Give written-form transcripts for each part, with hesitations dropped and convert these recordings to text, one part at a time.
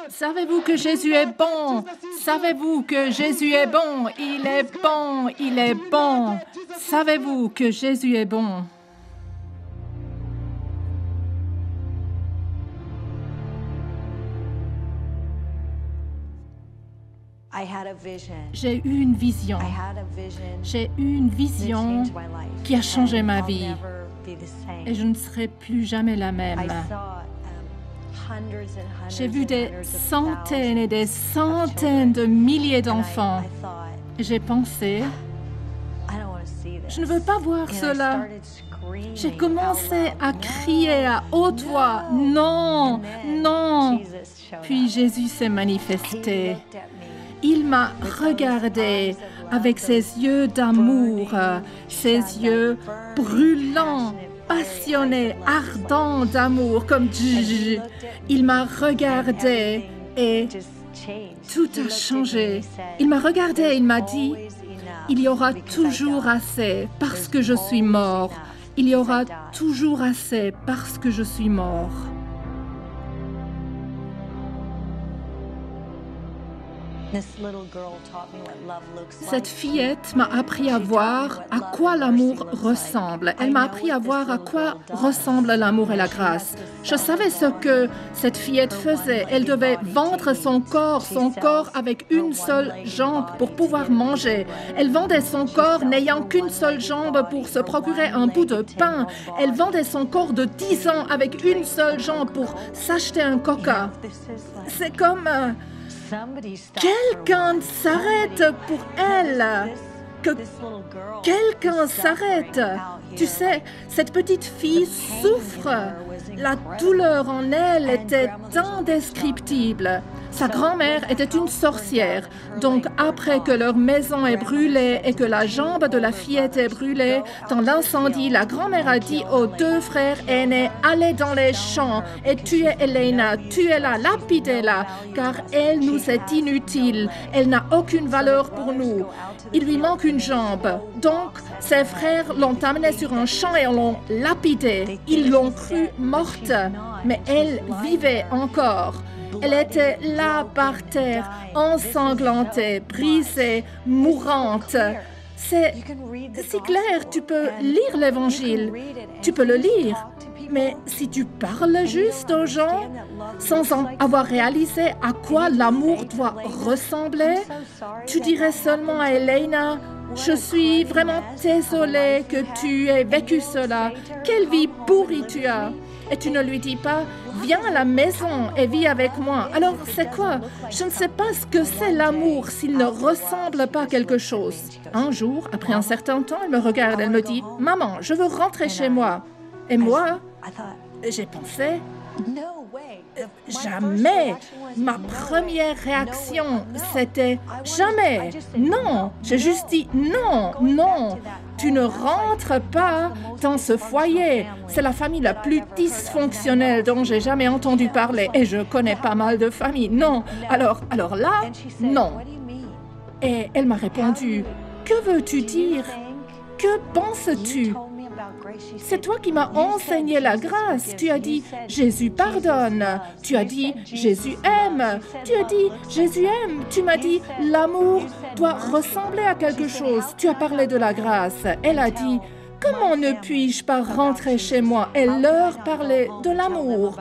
Savez-vous que Jésus est bon? Savez-vous que Jésus est bon? Il est bon, il est bon. Savez-vous que Jésus est bon? J'ai eu une vision. J'ai eu une vision qui a changé ma vie. Et je ne serai plus jamais la même. J'ai vu des centaines et des centaines de milliers d'enfants. Et j'ai pensé, je ne veux pas voir cela. J'ai commencé à crier à haute voix, non, non. Puis Jésus s'est manifesté. Il m'a regardé avec ses yeux d'amour, ses yeux brûlants, passionnés, ardents d'amour, comme il m'a regardé et tout a changé. Il m'a regardé et il m'a dit, il y aura toujours assez parce que je suis mort. Il y aura toujours assez parce que je suis mort. Cette fillette m'a appris à voir à quoi l'amour ressemble. Elle m'a appris à voir à quoi ressemble l'amour et la grâce. Je savais ce que cette fillette faisait. Elle devait vendre son corps avec une seule jambe pour pouvoir manger. Elle vendait son corps n'ayant qu'une seule jambe pour se procurer un bout de pain. Elle vendait son corps de 10 ans avec une seule jambe pour s'acheter un coca. C'est comme... quelqu'un s'arrête pour elle, que quelqu'un s'arrête. Tu sais, cette petite fille souffre. La douleur en elle était indescriptible. Sa grand-mère était une sorcière. Donc, après que leur maison est brûlée et que la jambe de la fillette est brûlée, dans l'incendie, la grand-mère a dit aux 2 frères aînés, « Allez dans les champs et tuez Elena, tuez-la, lapidez-la, car elle nous est inutile. Elle n'a aucune valeur pour nous. Il lui manque une jambe. » Donc, ses frères l'ont amenée sur un champ et l'ont lapidée. Ils l'ont crue morte, mais elle vivait encore. Elle était là par terre, ensanglantée, brisée, mourante. C'est si clair, tu peux lire l'Évangile, tu peux le lire. Mais si tu parles juste aux gens, sans en avoir réalisé à quoi l'amour doit ressembler, tu dirais seulement à Elena, « Je suis vraiment désolée que tu aies vécu cela. Quelle vie pourrie tu as !» Et tu ne lui dis pas, « Viens à la maison et vis avec moi. » Alors, c'est quoi? Je ne sais pas ce que c'est l'amour s'il ne ressemble pas à quelque chose. Un jour, après un certain temps, elle me regarde, elle me dit, « Maman, je veux rentrer chez moi. » Et moi, j'ai pensé, jamais. Ma première réaction, c'était jamais. Non, j'ai juste dit non, non. Tu ne rentres pas dans ce foyer. C'est la famille la plus dysfonctionnelle dont j'ai jamais entendu parler. Et je connais pas mal de familles. Non. Alors là, non. Et elle m'a répondu, que veux-tu dire? Que penses-tu? C'est toi qui m'as enseigné la grâce. Tu as dit « Jésus pardonne ». Tu as dit « Jésus aime ». Tu as dit « Jésus aime ». Tu m'as dit « L'amour doit ressembler à quelque chose ». Tu as parlé de la grâce. Elle a dit « Comment ne puis-je pas rentrer chez moi ?» Elle leur parlait de l'amour.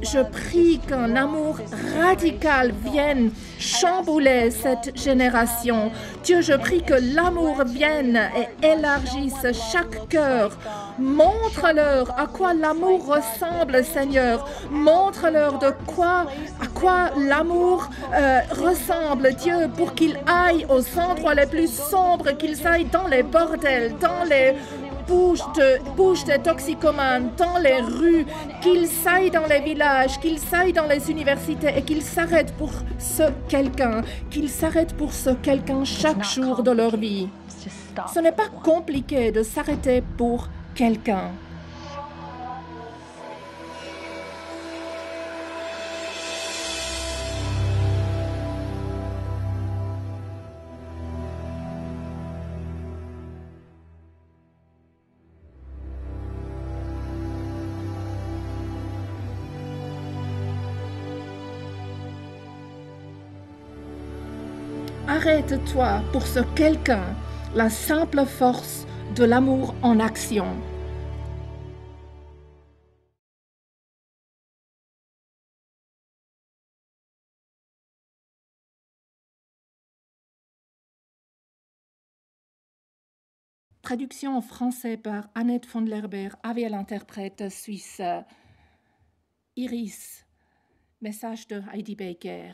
Je prie qu'un amour radical vienne chambouler cette génération. Dieu, je prie que l'amour vienne et élargisse chaque cœur. Montre-leur à quoi l'amour ressemble, Seigneur. Montre-leur à quoi l'amour ressemble, Dieu, pour qu'ils aillent aux endroits les plus sombres, qu'ils aillent dans les bordels, dans les bouches des toxicomanes, dans les rues, qu'ils aillent dans les villages, qu'ils aillent dans les universités et qu'ils s'arrêtent pour ce quelqu'un, chaque jour de leur vie. Ce n'est pas compliqué de s'arrêter pour quelqu'un. Arrête-toi pour ce quelqu'un, la simple force de l'amour en action. Traduction en français par Annette von Lerber, avec l'interprète suisse Iris. Message de Heidi Baker.